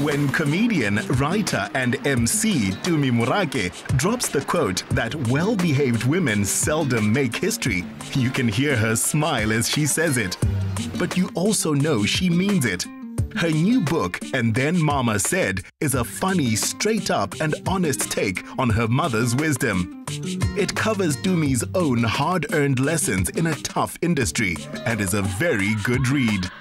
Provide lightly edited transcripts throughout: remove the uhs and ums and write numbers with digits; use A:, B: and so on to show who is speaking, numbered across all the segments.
A: When comedian, writer and MC Tumi Morake drops the quote that well-behaved women seldom make history, you can hear her smile as she says it. But you also know she means it. Her new book, And Then Mama Said, is a funny, straight-up and honest take on her mother's wisdom. It covers Tumi's own hard-earned lessons in a tough industry and is a very good read.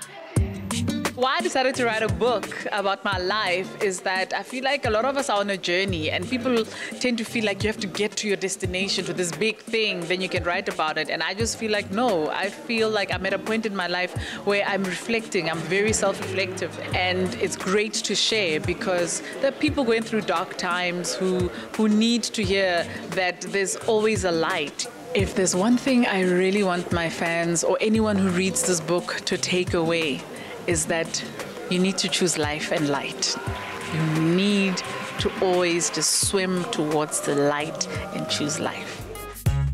B: Why I decided to write a book about my life is that I feel like a lot of us are on a journey and people tend to feel like you have to get to your destination, to this big thing, then you can write about it. And I just feel like, no, I feel like I'm at a point in my life where I'm reflecting, I'm very self-reflective, and it's great to share because there are people going through dark times who need to hear that there's always a light. If there's one thing I really want my fans or anyone who reads this book to take away, is that you need to choose life and light. You need to always just swim towards the light and choose life.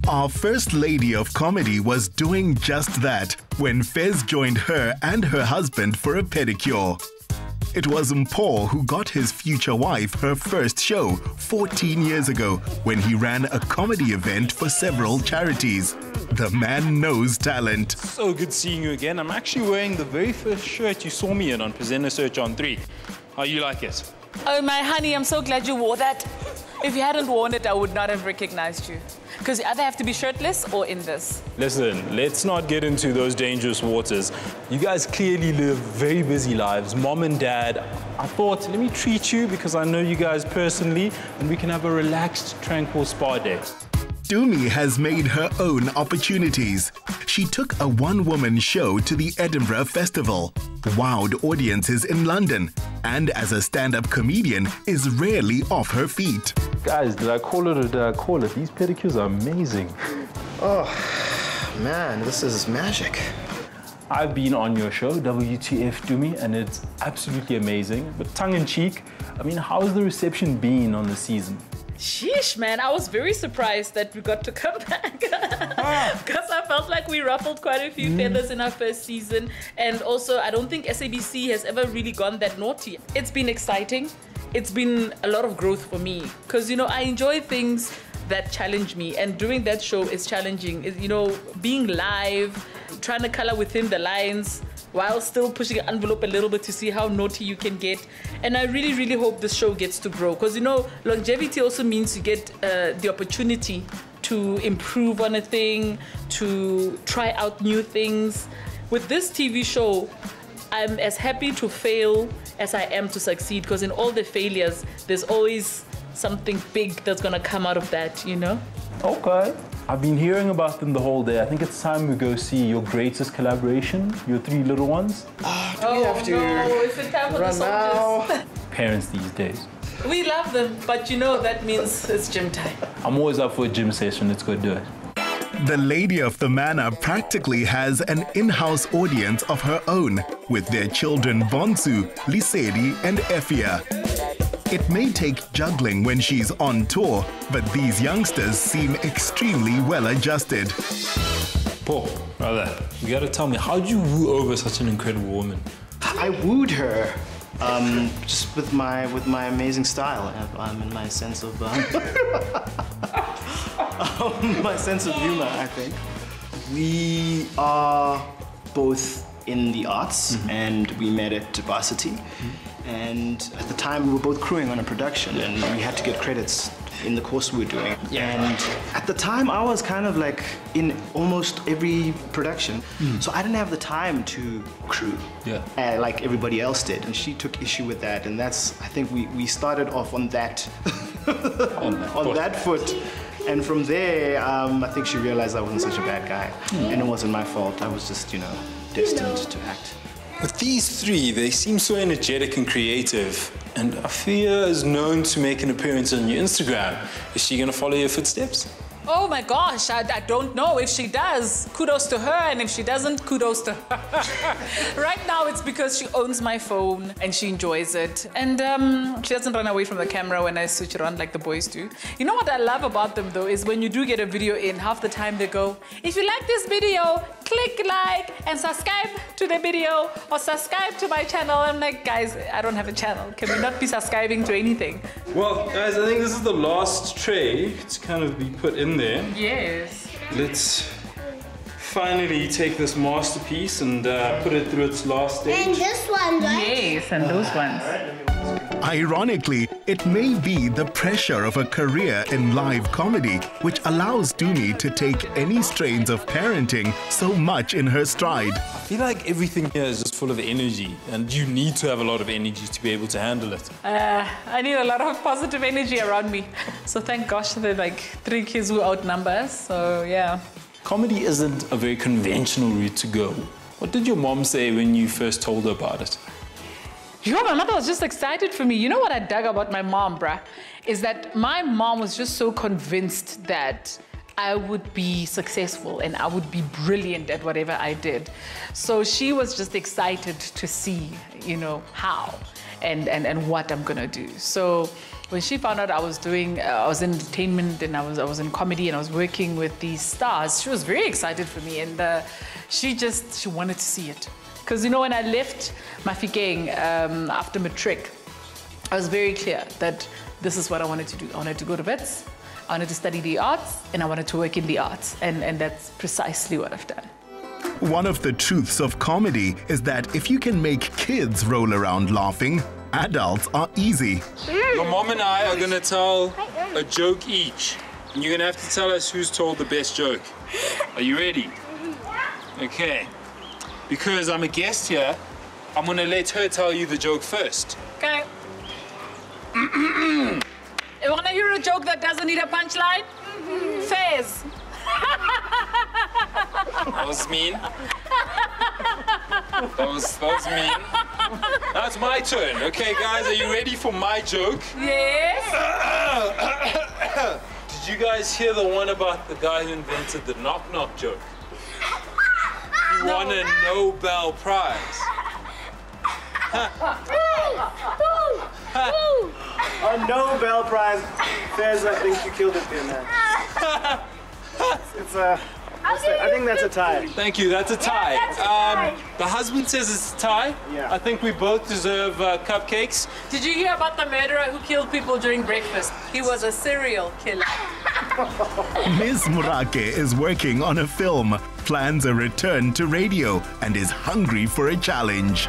A: Our first lady of comedy was doing just that when Fez joined her and her husband for a pedicure. It was Mpho who got his future wife her first show 14 years ago when he ran a comedy event for several charities. The man knows talent.
C: So good seeing you again. I'm actually wearing the very first shirt you saw me in on Presenter Search on 3. How you like it?
B: Oh, my honey, I'm so glad you wore that. If you hadn't worn it, I would not have recognized you. Because you either have to be shirtless or in this.
C: Listen, let's not get into those dangerous waters. You guys clearly live very busy lives, mom and dad. I thought, let me treat you because I know you guys personally and we can have a relaxed, tranquil spa day.
A: Tumi has made her own opportunities. She took a one-woman show to the Edinburgh Festival, wowed audiences in London, and as a stand-up comedian is rarely off her feet.
C: Guys, did I call it or did I call it? These pedicures are amazing.
D: Oh, man, this is magic.
C: I've been on your show, WTF Tumi, and it's absolutely amazing. But tongue-in-cheek, I mean, how's the reception been on the season?
B: Sheesh, man, I was very surprised that we got to come back because I felt like we ruffled quite a few feathers in our first season, and also I don't think SABC has ever really gone that naughty. It's been exciting. It's been a lot of growth for me because, you know, I enjoy things that challenge me, and doing that show is challenging. You know, being live, trying to color within the lines, while still pushing the envelope a little bit to see how naughty you can get. And I really, really hope this show gets to grow. Because, you know, longevity also means you get the opportunity to improve on a thing, to try out new things. With this TV show, I'm as happy to fail as I am to succeed. Because in all the failures, there's always something big that's gonna come out of that, you know?
C: Okay. I've been hearing about them the whole day. I think it's time we go see your greatest collaboration, your three little ones.
D: Do we have to
B: it's a time for the
D: run
B: soldiers.
D: now?
C: Parents these days.
B: We love them, but you know that means it's gym time.
C: I'm always up for a gym session. Let's go do it.
A: The lady of the manor practically has an in-house audience of her own with their children Bonsu, Lisedi and Effia. It may take juggling when she's on tour, but these youngsters seem extremely well adjusted.
C: Paul, brother, you gotta tell me, how'd you woo over such an incredible woman?
D: I wooed her just with my amazing style and my sense of my sense of humor. I think we are both in the arts, and we met at varsity. And at the time, we were both crewing on a production, and we had to get credits in the course we were doing. And at the time, I was kind of like in almost every production, so I didn't have the time to crew like everybody else did. And she took issue with that, and that's, I think we started off on that, on that foot. And from there, I think she realized I wasn't such a bad guy, and it wasn't my fault. I was just, you know, destined to act.
C: With these three, they seem so energetic and creative. And Afia is known to make an appearance on your Instagram. Is she gonna follow your footsteps?
B: Oh my gosh, I don't know. If she does, kudos to her, and if she doesn't, kudos to her. Right now, it's because she owns my phone and she enjoys it. And she doesn't run away from the camera when I switch it on like the boys do. You know what I love about them, though, is when you do get a video in, half the time they go, if you like this video, click click like and subscribe to the video or subscribe to my channel. I'm like, guys, I don't have a channel. Can we not be subscribing to anything?
C: Well, guys, I think this is the last tray to kind of be put in there.
B: Yes.
C: Let's finally take this masterpiece and put it through its last stage.
E: And this one, right?
B: Yes, and those ones.
A: Ironically, it may be the pressure of a career in live comedy which allows Tumi to take any strains of parenting so much in her stride.
C: I feel like everything here is just full of energy, and you need to have a lot of energy to be able to handle it.
B: I need a lot of positive energy around me. So thank gosh there are like 3 kids who outnumber us. So yeah.
C: Comedy isn't a very conventional route to go. What did your mom say when you first told her about it?
B: My mother was just excited for me. You know what I dug about my mom, bruh? Is that my mom was just so convinced that I would be successful and I would be brilliant at whatever I did. So she was just excited to see, how and what I'm gonna do. So when she found out I was in entertainment and I was in comedy and I was working with these stars, she was very excited for me, and she wanted to see it. Because when I left Mafikeng after matric, I was very clear that this is what I wanted to do. I wanted to go to Wits, I wanted to study the arts, and I wanted to work in the arts. And that's precisely what I've done.
A: One of the truths of comedy is that if you can make kids roll around laughing, adults are easy.
C: Your mom and I are gonna tell a joke each. And you're gonna have to tell us who's told the best joke. Are you ready? Okay. Because I'm a guest here, I'm gonna let her tell you the joke first.
B: Okay. You wanna hear a joke that doesn't need a punchline? Fez.
C: That was mean. That was mean. Now it's my turn. Okay, guys, are you ready for my joke?
B: Yes.
C: Did you guys hear the one about the guy who invented the knock-knock joke? He won a Nobel Prize.
D: A Nobel Prize. Fez, I think you killed it there, man. I think that's a tie.
C: Thank you, that's a tie. The husband says it's a tie.
D: Yeah.
C: I think we both deserve cupcakes.
B: Did you hear about the murderer who killed people during breakfast? He was a serial killer.
A: Ms. Morake is working on a film, plans a return to radio, and is hungry for a challenge.